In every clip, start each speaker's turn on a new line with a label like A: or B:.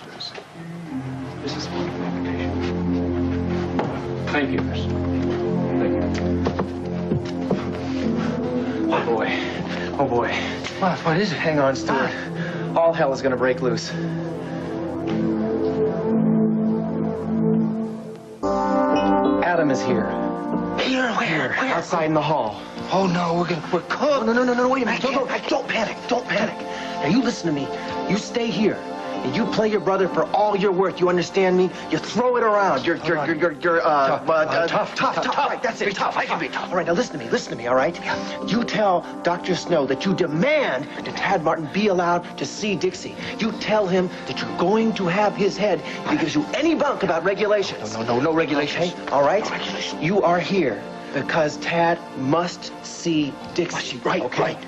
A: please. This is my invitation. Thank you, miss. Thank you.
B: Oh, boy. Oh, boy.
C: What is it?
B: Hang on, Stuart. All hell is gonna break loose. Adam is here.
C: Here? Where?
B: Outside in the hall.
C: Oh, no, we're cooked.
B: No, wait a minute. Don't panic. Don't panic. Now, you listen to me. You stay here. And you play your brother for all you're worth. You understand me? You throw it around. You're tough. Right, that's it. Tough. I can be tough. All right, now listen to me, all right? You tell Dr. Snow that you demand that Tad Martin be allowed to see Dixie. You tell him that you're going to have his head if he gives you any bunk about regulations.
C: No regulations.
B: Okay, all right?
C: No regulations.
B: You are here because Tad must see Dixie.
C: Right.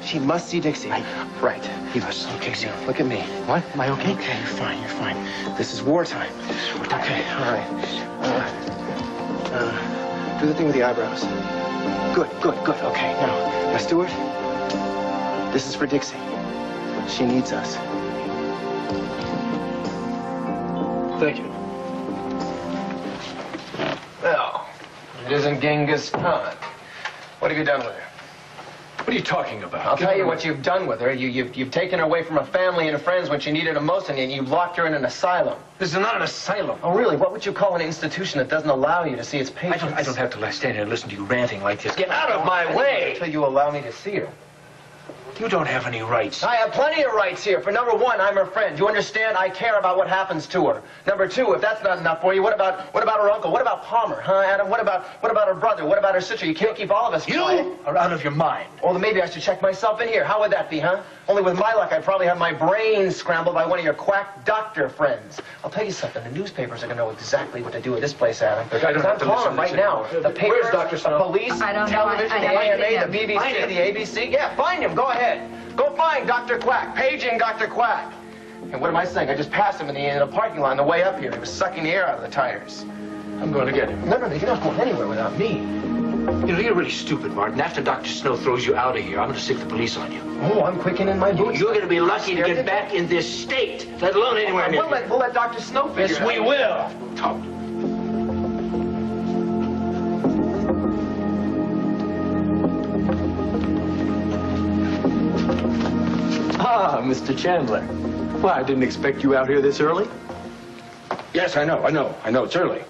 B: She must see Dixie. Right.
C: He must.
B: Okay, so look at me.
C: What? Am I okay?
B: Okay, you're fine. This is wartime. Okay, all right. Do the thing with the eyebrows. Good. Okay, now, Stuart, this is for Dixie. She needs us.
A: Thank you.
B: No, it isn't Genghis Khan. What have you done with her?
A: What are you talking about?
B: I'll tell you what you've done with her. You've taken her away from her family and her friends when she needed her most, and you've locked her in an asylum.
A: This is not an asylum.
B: Oh, really? What would you call an institution that doesn't allow you to see its patients?
A: I don't have to stand here and listen to you ranting like this. Get out of my way!
B: Until you allow me to see her.
A: You don't have any rights.
B: I have plenty of rights here. For number one, I'm her friend. You understand? I care about what happens to her. Number two, if that's not enough for you, what about her uncle? What about Palmer, huh, Adam? What about her brother? What about her sister? You can't keep all of us quiet.
A: You are out of your mind.
B: Well, then maybe I should check myself in here. How would that be, huh? Only with my luck, I'd probably have my brain scrambled by one of your quack doctor friends. I'll tell you something. The newspapers are going to know exactly what to do with this place, Adam.
A: Look, I don't have to listen
B: right now. The papers,
A: Where's Dr. Snow?
B: The police, television, the AMA, the BBC, the ABC. Yeah, find him. Go ahead. Go find Dr. Quack. Paging Dr. Quack. And what am I saying? I just passed him in the parking lot on the way up here. He was sucking the air out of the tires.
A: I'm going to get him.
B: No, you're not going anywhere without me.
A: You know, you're really stupid, Martin. After Dr. Snow throws you out of here, I'm going to stick the police on you.
B: Oh, I'm quickening my boots.
A: You're going to be lucky to get back in this state, let alone anywhere near here.
B: We'll let Dr. Snow figure it out.
A: Yes, we will. Talk.
D: Ah, Mr. Chandler. Well, I didn't expect you out here this early.
E: Yes, I know. It's early.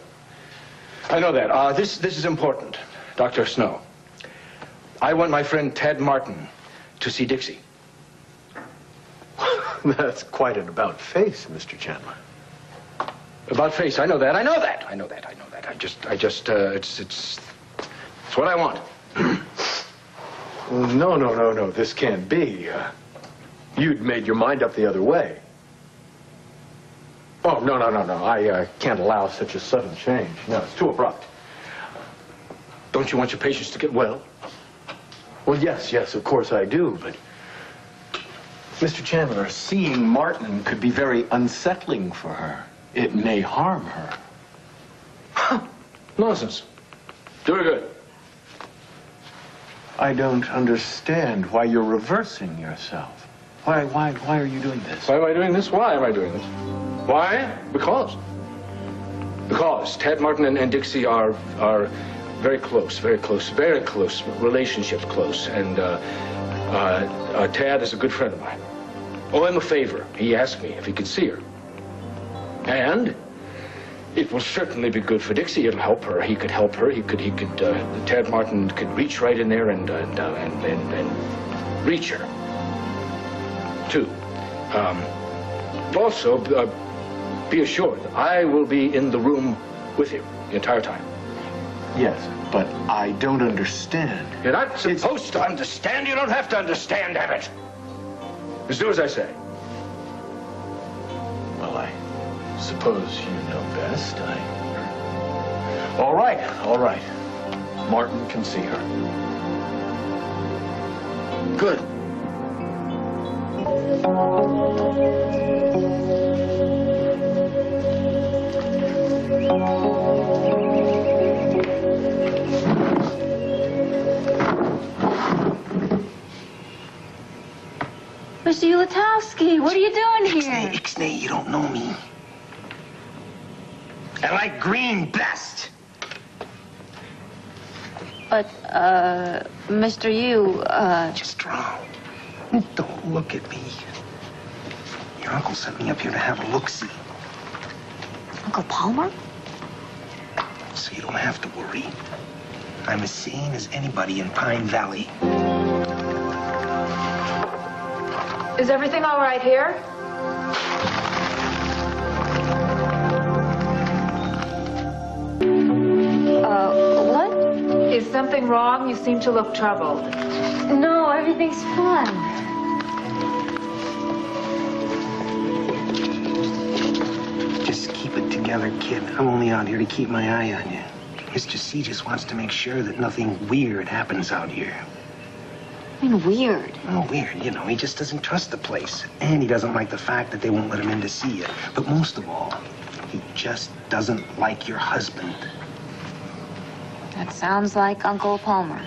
E: I know that. This is important, Dr. Snow. I want my friend Tad Martin to see Dixie.
D: That's quite an about-face, Mr. Chandler.
E: About face, I know that. I just, it's what I want.
D: No. This can't be. You'd made your mind up the other way. Oh, no. I can't allow such a sudden change. No, it's too abrupt.
E: Don't you want your patients to get well?
D: Well, yes, of course I do, but... Mr. Chandler, seeing Martin could be very unsettling for her. It may harm her.
E: Nonsense. Very good.
D: I don't understand why you're reversing yourself. Why are you doing this?
E: Why am I doing this? Why am I doing this? Why? Because Tad Martin and Dixie are very close, relationships close, and Tad is a good friend of mine. Owe him a favor. He asked me if he could see her. And it will certainly be good for Dixie. It'll help her. He could help her. Tad Martin could reach right in there and reach her, too. Also, be assured, I will be in the room with him the entire time.
D: Yes, but I don't understand.
E: You're not supposed to understand. You don't have to understand, damn it. Just do as I say.
D: Well, I suppose you know best. All right. Martin can see her.
E: Good.
F: Mr. Ulatowski, what are you doing here?
C: Ixnay, you don't know me.
B: I like green best.
F: But, Mr. Yu,
B: Just wrong. Don't look at me. Your uncle sent me up here to have a look-see,
F: Uncle Palmer?
B: so you don't have to worry. I'm as sane as anybody in Pine Valley.
G: Is everything all right here?
F: What?
G: Is something wrong? You seem to look troubled.
F: No, everything's fine.
B: Just keep it together, kid. I'm only out here to keep my eye on you. Mr. C just wants to make sure that nothing weird happens out here.
F: I mean, weird.
B: Oh, weird. You know, he just doesn't trust the place. And he doesn't like the fact that they won't let him in to see you. But most of all, he just doesn't like your husband.
F: That sounds like Uncle Palmer.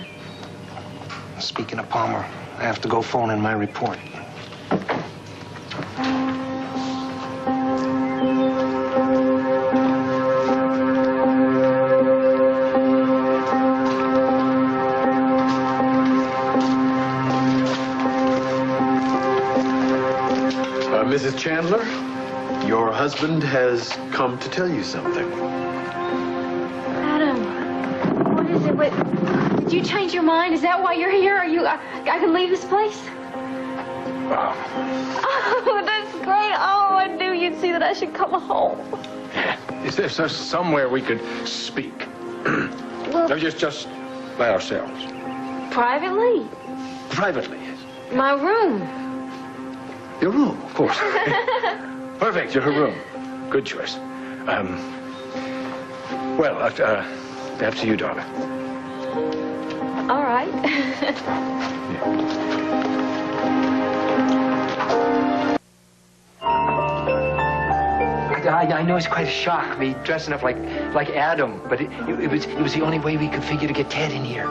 B: Speaking of Palmer, I have to go phone in my report.
D: Mrs. Chandler, your husband has come to tell you something.
F: Adam, what is it? Wait, did you change your mind? Is that why you're here? Are you? I can leave this place? Oh, that's great. Oh, I knew you'd see that I should come home.
E: Is there somewhere we could speak?
F: Well,
E: No, just by ourselves.
F: privately?
E: Privately, yes.
F: My room.
E: Your room, of course. Perfect, your room. Good choice. Well, after you, darling.
F: All right.
C: I know it's quite a shock, me dressing up like Adam, but it was the only way we could figure to get Ted in here.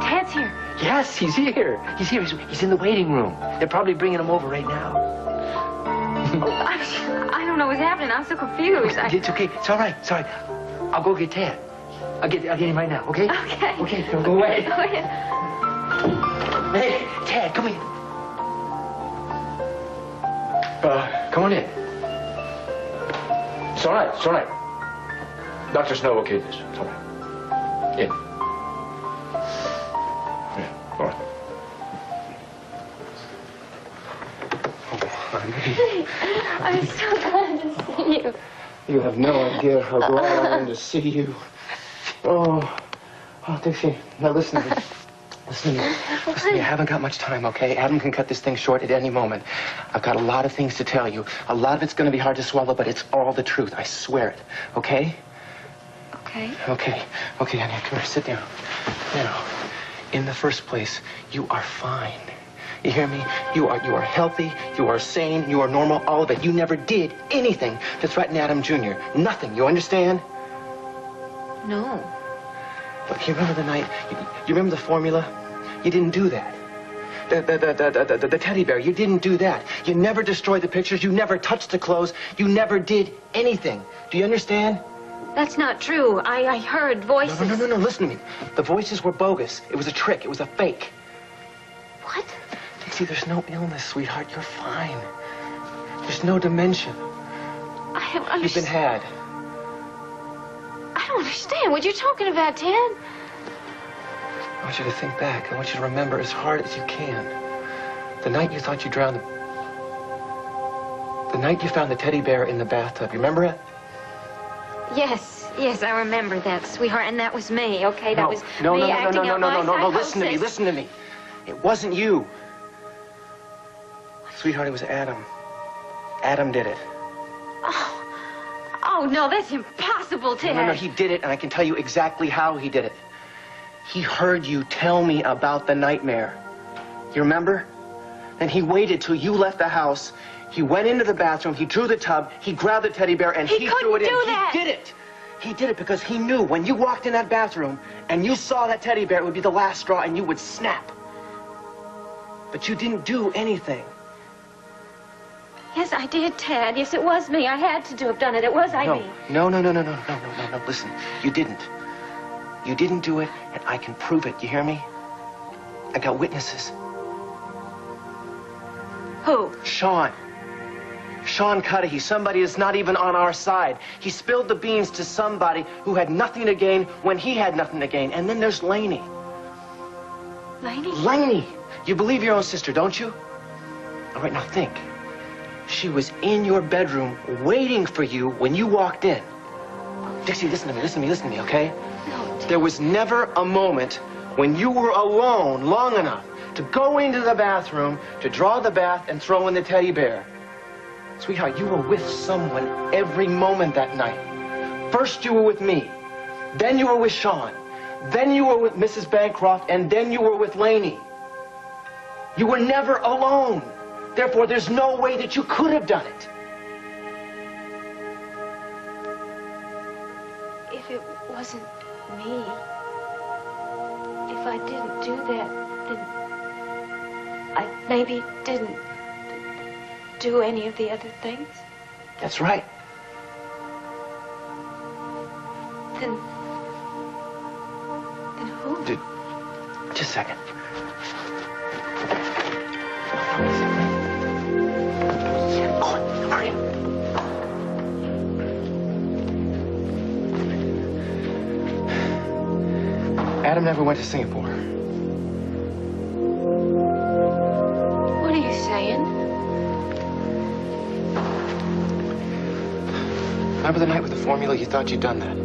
F: Ted's here.
C: Yes, he's here. He's here. He's in the waiting room. They're probably bringing him over right now.
F: I don't know what's happening. I'm so confused.
C: It's okay. It's all right. It's all right. I'll go get Ted. I'll get him right now, okay?
F: Okay.
C: Okay, don't go away.
F: Oh, yeah.
C: Hey, Ted, come here. Come on in.
E: It's all right, it's all right. Dr. Snow okayed this. It's all right. In. Yeah, all right.
F: I'm so glad to see you.
B: You have no idea how glad I am to see you. Oh, Dixie, now listen to me. Listen to me. Listen to me. I haven't got much time, okay? Adam can cut this thing short at any moment. I've got a lot of things to tell you. A lot of it's going to be hard to swallow, but it's all the truth. I swear it. Okay?
F: Okay.
B: Okay, honey, come here, sit down. Now, in the first place, you are fine. You hear me? You are healthy, you are sane, you are normal, all of it. You never did anything to threaten Adam Jr. Nothing, you understand?
F: No.
B: Look, you remember the night, you remember the formula? You didn't do that. The teddy bear, you didn't do that. You never destroyed the pictures, you never touched the clothes, you never did anything. Do you understand?
F: That's not true. I heard voices.
B: No, listen to me. The voices were bogus. It was a trick, it was a fake.
F: What?
B: Dixie, there's no illness, sweetheart. You're fine. There's no dementia.
F: I don't understand.
B: You've been had.
F: I don't understand what you're talking about, Ted.
B: I want you to think back. I want you to remember as hard as you can. The night you thought you drowned the night you found the teddy bear in the bathtub. You remember it?
F: Yes, I remember that, sweetheart, and that was me, okay? That was
B: no,
F: me acting out my
B: no, listen to me,
F: psychosis.
B: listen to me. It wasn't you. Sweetheart, it was Adam. Adam did it.
F: Oh, no, that's impossible, Ted.
B: No, he did it, and I can tell you exactly how he did it. He heard you tell me about the nightmare. You remember? Then he waited till you left the house. He went into the bathroom, he drew the tub, he grabbed the teddy bear, and he threw it in.
F: do that.
B: He did it. He did it because he knew when you walked in that bathroom and you saw that teddy bear, it would be the last straw and you would snap. But you didn't do anything.
F: Yes, I did, Ted. Yes, it was me. I had to have done it. It was
B: No,
F: me.
B: no. Listen, you didn't. You didn't do it, and I can prove it. You hear me? I got witnesses.
F: Who?
B: Sean Cudahy, somebody that's not even on our side. He spilled the beans to somebody who had nothing to gain when he had nothing to gain. And then there's Laney.
F: Laney?
B: Laney! You believe your own sister, don't you? All right, now think. She was in your bedroom waiting for you when you walked in. Dixie, listen to me, okay?
F: No, Ted.
B: There was never a moment when you were alone long enough to go into the bathroom, to draw the bath and throw in the teddy bear. Sweetheart, you were with someone every moment that night. First you were with me, then you were with Sean, then you were with Mrs. Bancroft, and then you were with Laney. You were never alone. Therefore, there's no way that you could have done it.
F: If it wasn't me, if I didn't do that, then I maybe didn't do any of the other things.
B: That's right.
F: Then who?
B: Dude, just a second. Hurry. Adam never went to Singapore.
F: What are you saying?
B: Remember the night with the formula? You thought you'd done that.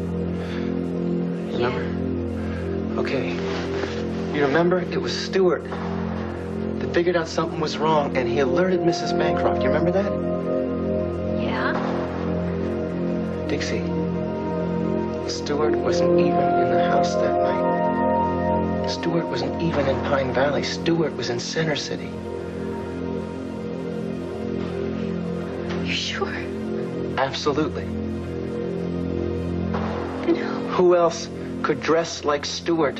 B: Remember? Okay. You remember? It was Stewart that figured out something was wrong, and he alerted Mrs. Bancroft. You remember that?
F: Yeah?
B: Dixie, Stewart wasn't even in the house that night. Stewart wasn't even in Pine Valley. Stewart was in Center City.
F: You sure?
B: Absolutely.
F: Then
B: Who else could dress like Stewart?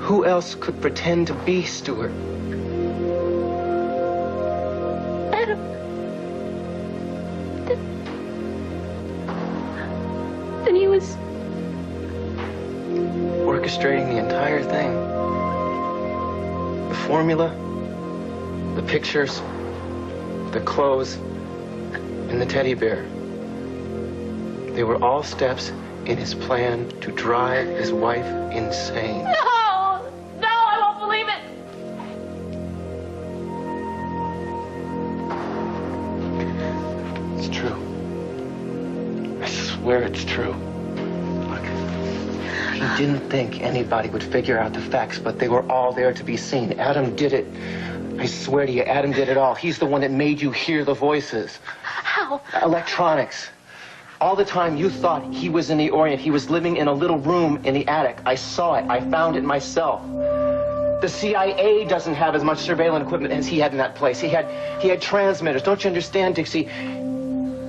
B: Who else could pretend to be Stewart?
F: Adam. Then he was
B: Orchestrating the entire thing. The formula, the pictures, the clothes, and the teddy bear. They were all steps in his plan to drive his wife insane.
G: No! No, I won't believe it!
B: It's true. I swear it's true. Look, he didn't think anybody would figure out the facts, but they were all there to be seen. Adam did it. I swear to you, Adam did it all. He's the one that made you hear the voices.
F: how?
B: Electronics. All the time you thought he was in the Orient. He was living in a little room in the attic. I saw it. I found it myself. The CIA doesn't have as much surveillance equipment as he had in that place. He had transmitters. Don't you understand, Dixie?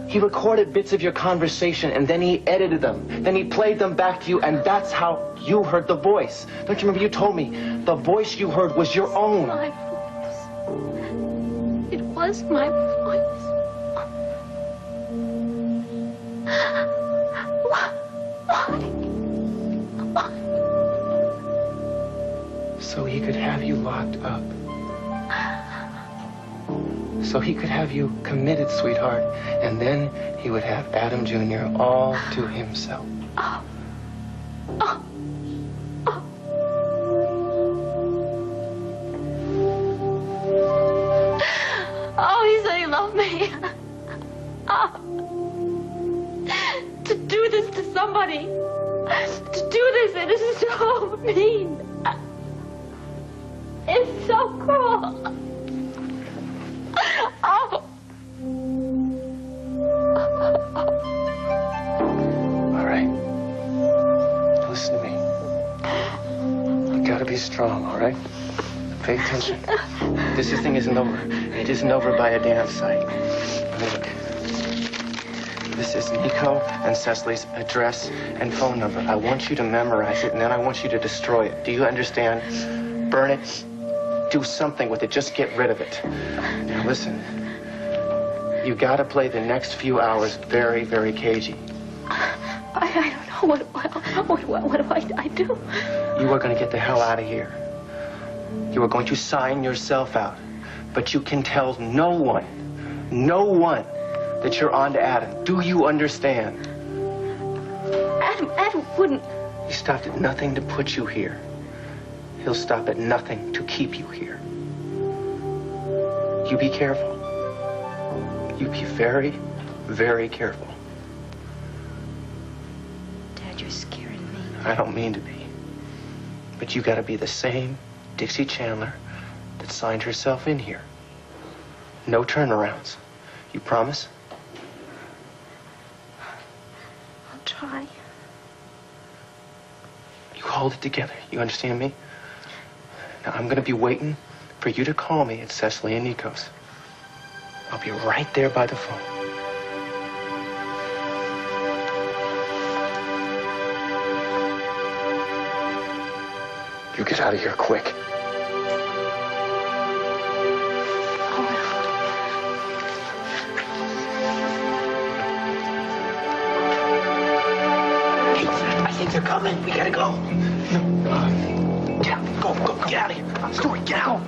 B: He recorded bits of your conversation, and then he edited them. Then he played them back to you, and that's how you heard the voice. Don't you remember you told me the voice you heard was your own?
F: My voice. It was my voice. Why?
B: So he could have you locked up. So he could have you committed, sweetheart. And then he would have Adam Jr. all to himself.
F: Oh, he said he loved me. Oh. To do this to somebody. To do this, it is so mean. It's so cruel. Oh.
B: All right. Listen to me. You gotta be strong, all right? Pay attention. This thing isn't over. It isn't over by a damn sight. Look. This is Nico and Cecily's address and phone number. I want you to memorize it, and then I want you to destroy it. Do you understand? Burn it. Do something with it. Just get rid of it. Now listen. You gotta play the next few hours very, very cagey.
G: I don't know. What do I do?
B: You are gonna get the hell out of here. You are going to sign yourself out. But you can tell no one that you're on to Adam. Do you understand?
G: Adam wouldn't.
B: He stopped at nothing to put you here. He'll stop at nothing to keep you here. You be careful. You be very, very careful.
F: Dad, you're scaring me.
B: I don't mean to be. But you gotta be the same Dixie Chandler that signed herself in here. No turnarounds. You promise?
F: I'll try.
B: You hold it together. You understand me? Now, I'm gonna be waiting for you to call me at Cecily and Nico's. I'll be right there by the phone. You get out of here quick. I think they're coming. We gotta go. Yeah, go, get out of here. Stuart, get out.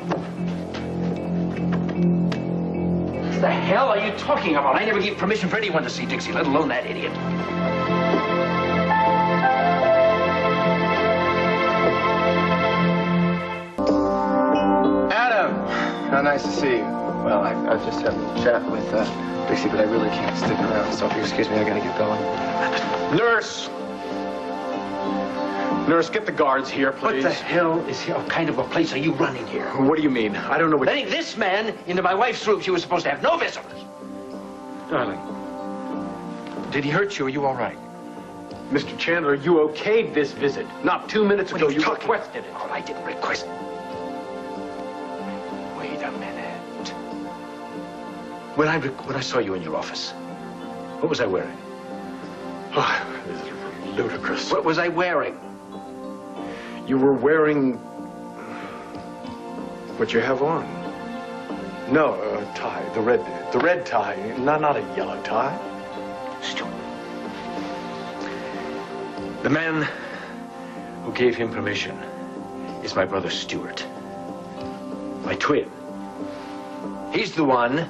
C: What the hell are you talking about? I never gave permission for anyone to see Dixie, let alone that idiot.
B: Adam! How nice to see you. Well, I've just had a chat with Dixie, but I really can't stick around, so if you excuse me, I gotta get going.
E: Nurse! Nurse, get the guards here, please.
C: What the hell is here? What kind of a place are you running here?
E: What do you mean? I don't know what...
C: Letting this man into my wife's room. She was supposed to have no visitors.
E: Darling.
C: Did he hurt you? Are you all right?
E: Mr. Chandler, you okayed this visit. Not 2 minutes ago, you requested it.
C: Oh, I didn't request it. Wait a minute. When I saw you in your office, what was I wearing?
E: Oh, this is ludicrous.
C: What was I wearing?
E: You were wearing... what you have on. No, a tie. The red tie. Not a yellow tie.
C: Stuart. The man who gave him permission is my brother Stuart. My twin. He's the one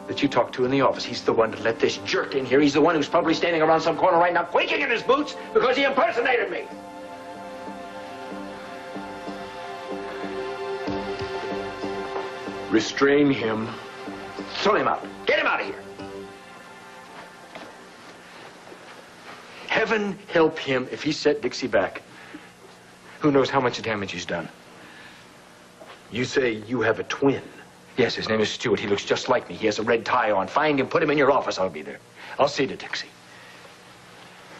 C: that you talked to in the office. He's the one that let this jerk in here. He's the one who's probably standing around some corner right now quaking in his boots because he impersonated me.
E: Restrain him.
C: Throw him out. Get him out of here. Heaven help him if he set Dixie back. Who knows how much damage he's done.
E: You say you have a twin.
C: Yes, his name is Stuart. He looks just like me. He has a red tie on. Find him, put him in your office. I'll be there. I'll see to Dixie.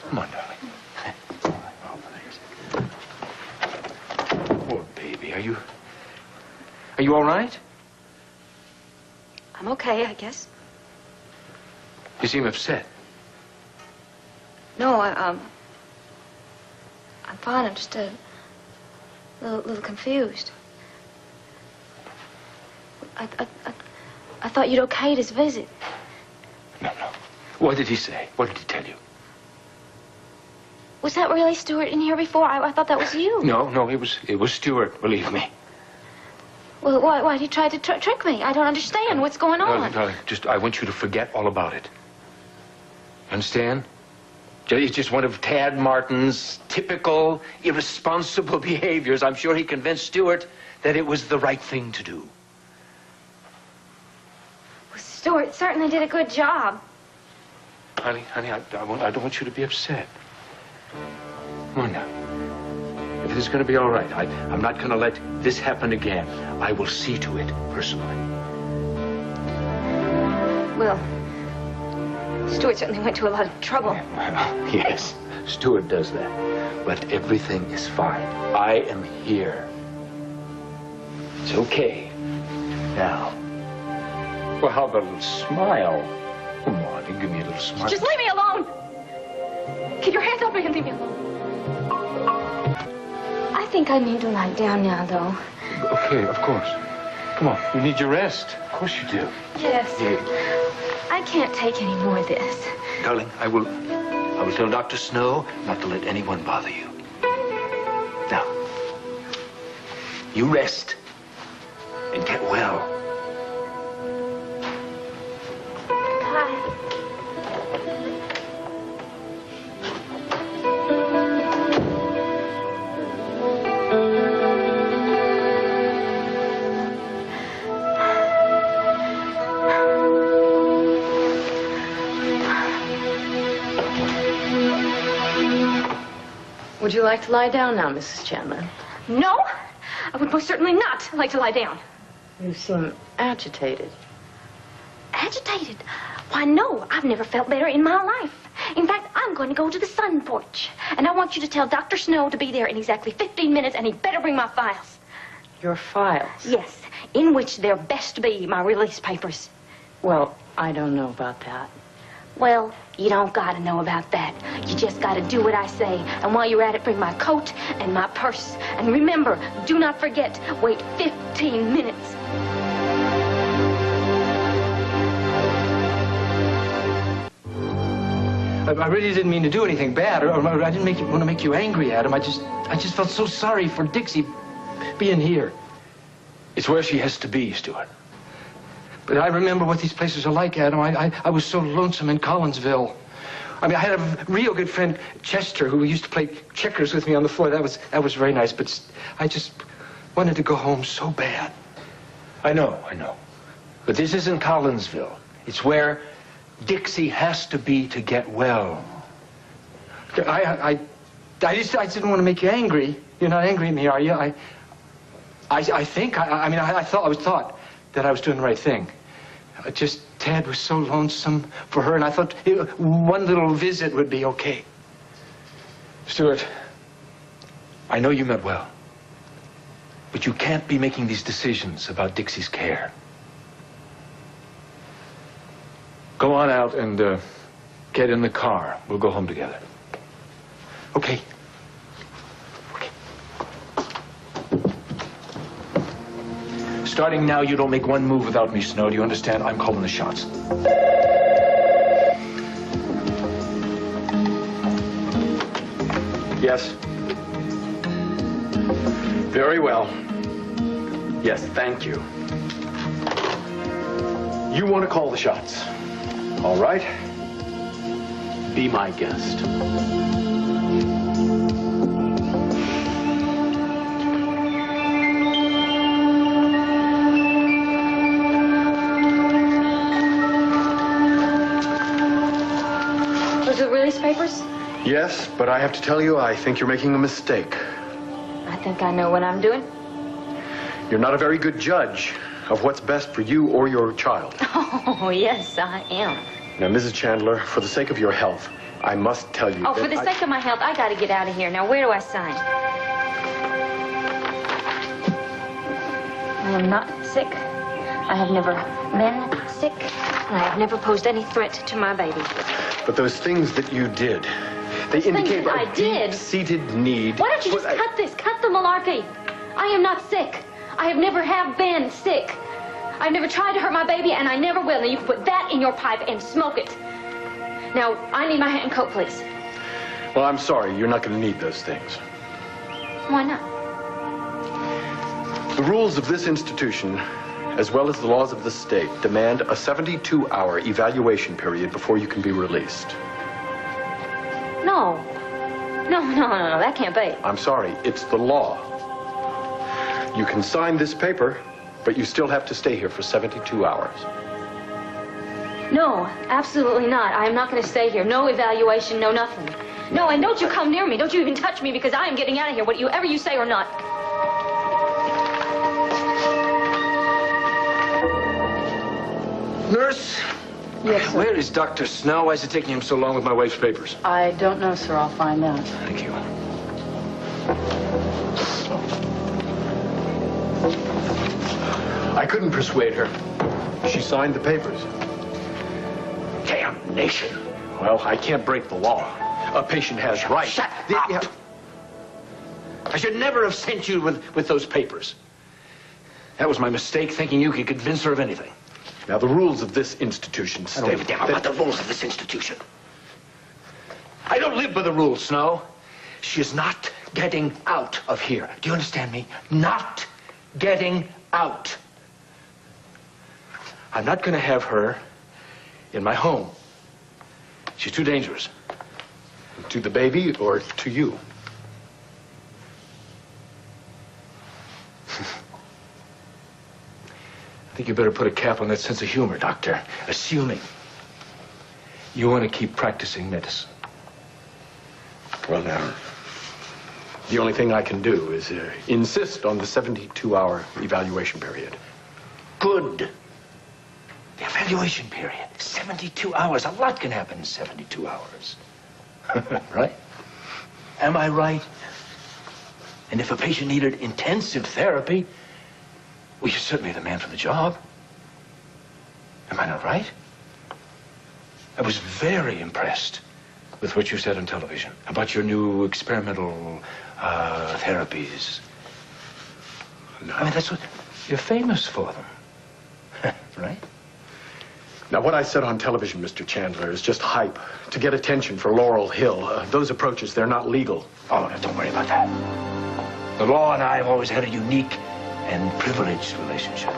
C: Come on, darling. Poor baby. Are you all right?
F: I'm okay, I guess.
C: You seem upset.
F: No, I'm fine. I'm just a little confused. I thought you'd okayed his visit.
C: No. What did he say? What did he tell you?
F: Was that really Stuart in here before? I thought that was you.
C: No, it was Stuart, believe me.
F: Well, why'd he try to trick me? I don't understand. What's going on?
C: Darling, I want you to forget all about it. Understand? It's just one of Tad Martin's typical, irresponsible behaviors. I'm sure he convinced Stuart that it was the right thing to do.
F: Well, Stuart certainly did a good job.
C: Honey, I don't want you to be upset. Come on now. Everything's going to be all right. I'm not going to let this happen again. I will see to it personally.
F: Well, Stuart certainly went to a lot of trouble.
C: Well, yes, Stuart does that. But everything is fine. I am here. It's okay. Now. Well, how about a little smile? Come on, you give me a little smile.
G: Just leave me alone. Get your hands off me and leave me alone.
F: I think I need to lie down now, though.
C: Okay, of course. Come on, you need your rest. Of course you do.
F: Yes.
C: Yeah.
G: I can't take any more of this.
C: Darling, I will tell Dr. Snow not to let anyone bother you. Now, you rest and get well.
F: Bye.
H: Would you like to lie down now, Mrs. Chandler?
G: No, I would most certainly not like to lie down.
H: You seem agitated.
G: Agitated? Why, no, I've never felt better in my life. In fact, I'm going to go to the sun porch. And I want you to tell Dr. Snow to be there in exactly 15 minutes, and he better bring my files.
H: Your files?
G: Yes, in which there best be my release papers.
H: Well, I don't know about that.
G: Well, you don't gotta know about that. You just gotta do what I say. And while you're at it, bring my coat and my purse. And remember, do not forget, wait 15 minutes.
B: I really didn't mean to do anything bad, or I didn't want to make you angry, Adam. I just felt so sorry for Dixie being here.
E: It's where she has to be, Stuart.
B: But I remember what these places are like, Adam. I was so lonesome in Collinsville. I mean, I had a real good friend, Chester, who used to play checkers with me on the floor. That was very nice, but I just wanted to go home so bad.
E: I know. But this isn't Collinsville. It's where Dixie has to be to get well.
B: I just didn't want to make you angry. You're not angry at me, are you? I think, I thought that I was doing the right thing. Tad was so lonesome for her, and I thought one little visit would be okay.
E: Stuart, I know you meant well, but you can't be making these decisions about Dixie's care. Go on out and get in the car. We'll go home together.
B: Okay.
E: Starting now, you don't make one move without me, Snow. Do you understand? I'm calling the shots.
D: Yes. Very well. Yes, thank you. You want to call the shots. All right. Be my guest.
G: Was it release papers?
D: Yes, but I have to tell you, I think you're making a mistake.
G: I think I know what I'm doing.
D: You're not a very good judge of what's best for you or your child.
G: Oh, yes, I am.
D: Now, Mrs. Chandler, for the sake of your health, I must tell you
G: Oh,
D: that
G: for the sake of my health, I gotta get out of here. Now, where do I sign? I am not sick. I have never been sick. And I have never posed any threat to my baby.
D: But those things that you did, they indicate
G: that I
D: a
G: did?
D: deep-seated need.
G: Why don't you just cut this? Cut the malarkey. I am not sick. I have never been sick. I've never tried to hurt my baby, and I never will. Now, you can put that in your pipe and smoke it. Now, I need my hat and coat, please.
D: Well, I'm sorry. You're not going to need those things.
G: Why not?
D: The rules of this institution, as well as the laws of the state, demand a 72-hour evaluation period before you can be released.
G: No. No, that can't be.
D: I'm sorry. It's the law. You can sign this paper, but you still have to stay here for 72 hours.
G: No, absolutely not. I am not going to stay here. No evaluation, no nothing. No, and don't you come near me. Don't you even touch me, because I am getting out of here, whatever you say or not.
E: Nurse?
H: Yes, sir.
E: Where is Dr. Snow? Why is it taking him so long with my wife's papers?
H: I don't know, sir. I'll find out.
E: Thank you.
D: I couldn't persuade her. She signed the papers.
E: Damnation.
D: Well, I can't break the law. A patient has rights.
E: Shut up. I should never have sent you with those papers. That was my mistake, thinking you could convince her of anything.
D: Now, the rules of this institution
E: I don't give a damn about the rules of this institution. I don't live by the rules, Snow. She is not getting out of here. Do you understand me? Not getting out. I'm not going to have her in my home. She's too dangerous.
D: To the baby or to you?
E: I think you better put a cap on that sense of humor, Doctor. Assuming you want to keep practicing medicine.
D: Well, now, the only thing I can do is insist on the 72-hour evaluation period.
E: Good. The evaluation period, 72 hours. A lot can happen in 72 hours. Right? Am I right? And if a patient needed intensive therapy, well, you're certainly the man for the job. Am I not right? I was very impressed with what you said on television about your new experimental therapies.
D: No.
E: I mean, that's what you're famous for them. Right?
D: Now, what I said on television, Mr. Chandler, is just hype to get attention for Laurel Hill. Those approaches, they're not legal.
E: Oh, no, don't worry about that. The law and I have always had a unique and privileged relationship.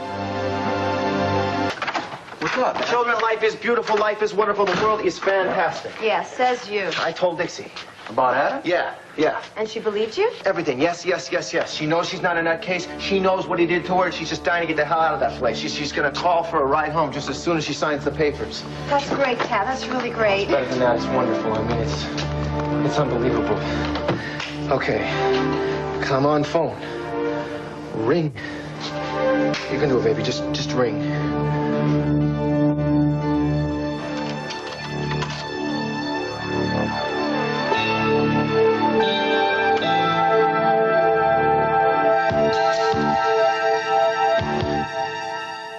B: What's up? Children, life is beautiful, life is wonderful, the world is fantastic.
F: Yeah, says you.
B: I told Dixie.
D: About Adam?
B: Yeah.
F: And she believed you?
B: Everything. Yes. She knows she's not in that case. She knows what he did to her, and she's just dying to get the hell out of that place. She's going to call for a ride home just as soon as she signs the papers.
F: That's great, Kat. That's really great.
B: Better than that, it's wonderful. I mean, it's unbelievable. Okay. Come on, phone. Ring. You can do it, baby. Just ring.